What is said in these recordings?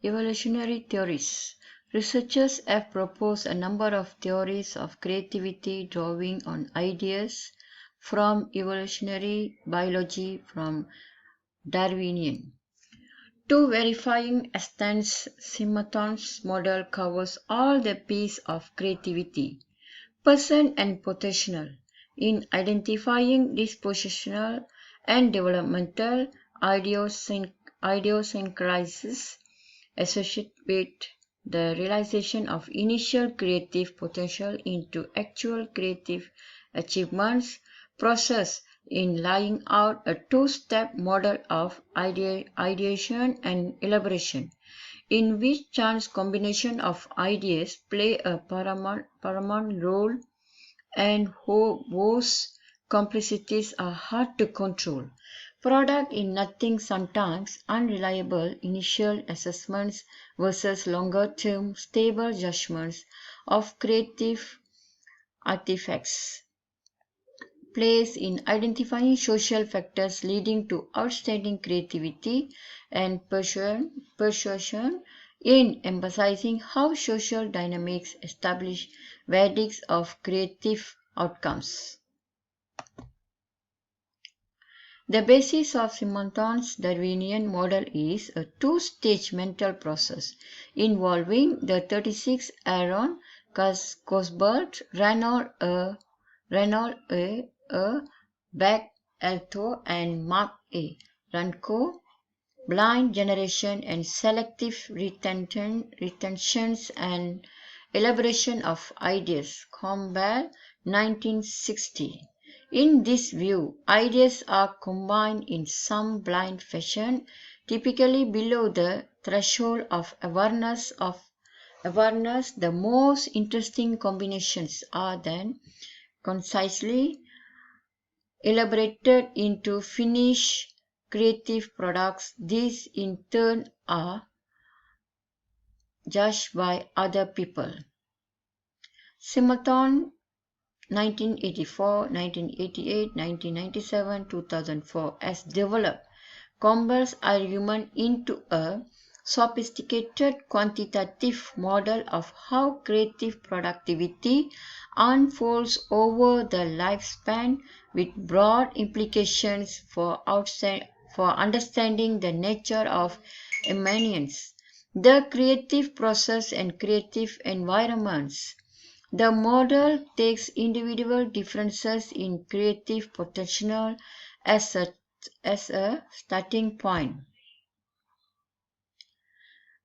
Evolutionary Theories. Researchers have proposed a number of theories of creativity drawing on ideas from evolutionary biology from Darwinian. To verifying extents, Simonton's model covers all the pieces of creativity, person and potential, in identifying dispositional and developmental idiosyncrasies associated with the realization of initial creative potential into actual creative achievements process in laying out a two-step model of ideation and elaboration, in which chance combination of ideas play a paramount role and whose complexities are hard to control. Product in nothing sometimes unreliable initial assessments versus longer-term stable judgments of creative artifacts. Place in identifying social factors leading to outstanding creativity and persuasion in emphasizing how social dynamics establish verdicts of creative outcomes. The basis of Simonton's Darwinian model is a two-stage mental process involving the 36 Aaron Cosbert, Renault A, Beck Alto, and Mark A. Ranco, blind generation and selective retentions and elaboration of ideas, Campbell, 1960. In this view, ideas are combined in some blind fashion, typically below the threshold of awareness. The most interesting combinations are then concisely elaborated into finished creative products. These in turn are judged by other people. Simonton 1984, 1988, 1997, 2004 has developed Campbell's argument into a sophisticated quantitative model of how creative productivity unfolds over the lifespan with broad implications for understanding the nature of immanence, the creative process and creative environments. The model takes individual differences in creative potential as a starting point.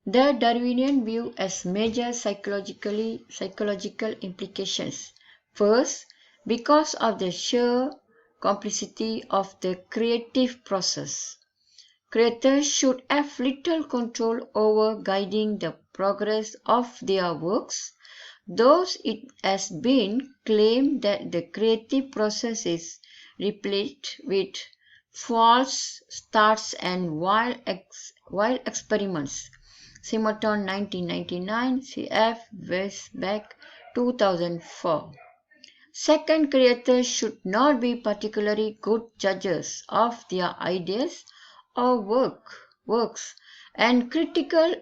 The Darwinian view has major psychological implications. First, because of the sheer complexity of the creative process, creators should have little control over guiding the progress of their works. Thus, it has been claimed that the creative process is replete with false starts and wild experiments. Simonton 1999, cf. Westbeck 2004. Second, creators should not be particularly good judges of their ideas or works, and critical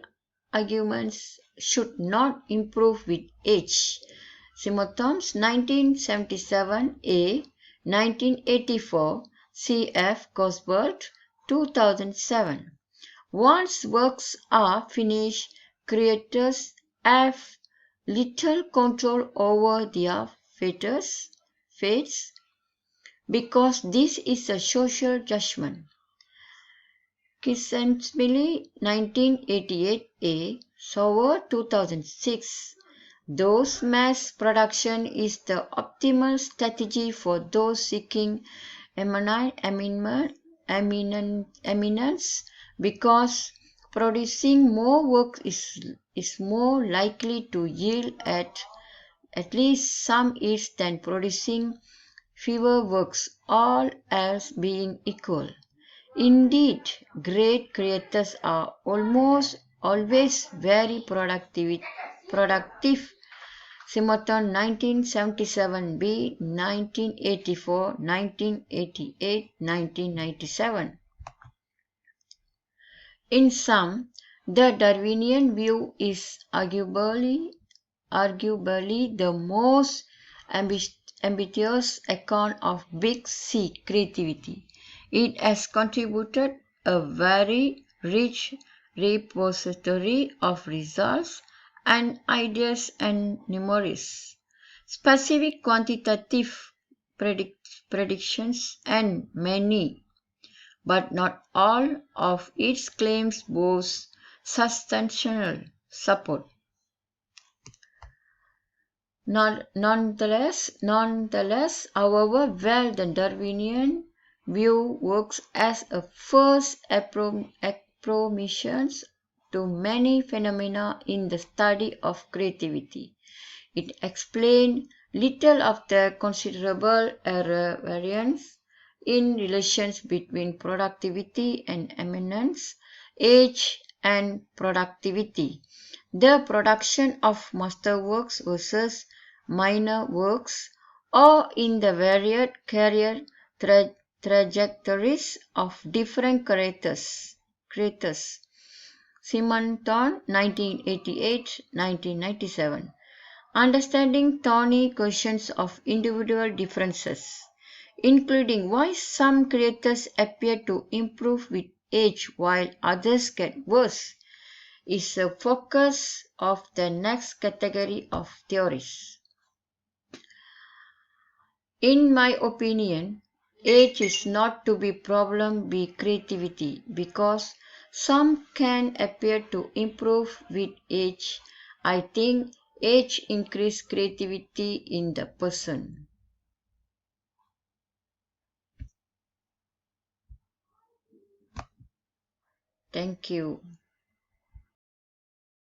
arguments should not improve with age. Simonton's 1977a, 1984, cf. Cosbert 2007. Once works are finished, creators have little control over their fates because this is a social judgment. Kissenbilly 1988a, Sauer 2006. Those mass production is the optimal strategy for those seeking eminence because producing more work is more likely to yield at least some hits than producing fewer works, all else being equal. Indeed, great creators are almost always very productive. Simonton 1977b, 1984, 1988, 1997. In sum, The Darwinian view is arguably the most ambitious account of big C creativity. It has contributed a very rich repository of results and ideas and numerous specific quantitative predictions and many, but not all, of its claims boast substantial support. Nonetheless, however, while the Darwinian view works as a first approximation to many phenomena in the study of creativity, it explains little of the considerable error variance in relations between productivity and eminence, age, and productivity. The production of masterworks versus minor works, or in the varied career trajectories of different creators. Simonton, 1988-1997. Understanding thorny questions of individual differences, including why some creators appear to improve with age while others get worse, is a focus of the next category of theories. In my opinion, age is not to be problem with creativity because some can appear to improve with age. I think age increases creativity in the person. Thank you.